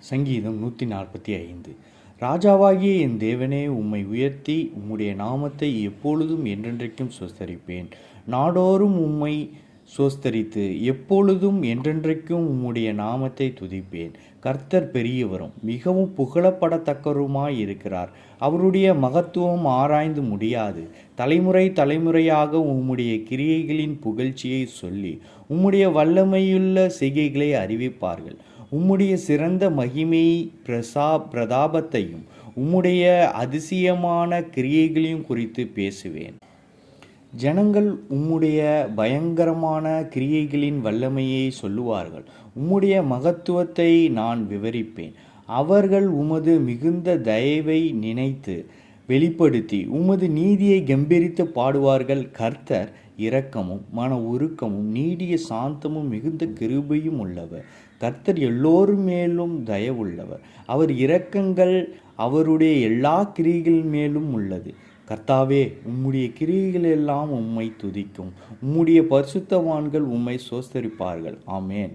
சங்கீதம் 145. ராஜாவாகிய என் தேவனே, உம்மை உயர்த்தி உம்முடைய நாமத்தை எப்பொழுதும் என்றென்றைக்கும் ஸ்தோத்தரிப்பேன். நாடோறும் உம்மை ஸ்தோத்தரித்து எப்பொழுதும் என்றென்றைக்கும் உம்முடைய நாமத்தை துதிப்பேன். கர்த்தர் பெரியவரும் மிகவும் புகழப்படத்தக்கவருமாயிருக்கிறார். அவருடைய மகத்துவம் ஆராய்ந்து முடியாது. தலைமுறை தலைமுறையாக உம்முடைய கிரியைகளின் புகழ்ச்சியை சொல்லி உம்முடைய வல்லமையுள்ள செய்கைகளை அறிவிப்பார்கள். உம்முடைய சிறந்த மகிமை பிரதாபத்தையும் உம்முடைய அதிசயமான கிரியைகளையும் குறித்து பேசுவேன். ஜனங்கள் உம்முடைய பயங்கரமான கிரியைகளின் வல்லமையை சொல்லுவார்கள். உம்முடைய மகத்துவத்தை நான் விவரிப்பேன். அவர்கள் உமது மிகுந்த தயவை நினைத்து வெளிப்படுத்தி உமது நீதியை கம்பீரித்து பாடுவார்கள். கர்த்தர் இரக்கமும் மன உருக்கமும் நீடிய சாந்தமும் மிகுந்த கிருபையும் உள்ளவர். கர்த்தர் எல்லோரும் மேலும் தயவுள்ளவர். அவர் இரக்கங்கள் அவருடைய எல்லா கிரியைகள் மேலும் உள்ளது. கர்த்தாவே, உம்முடைய கிரியைகள் எல்லாம் உம்மை துதிக்கும். உம்முடைய பரிசுத்தவான்கள் உம்மை ஸ்தோத்தரிப்பார்கள். ஆமேன்.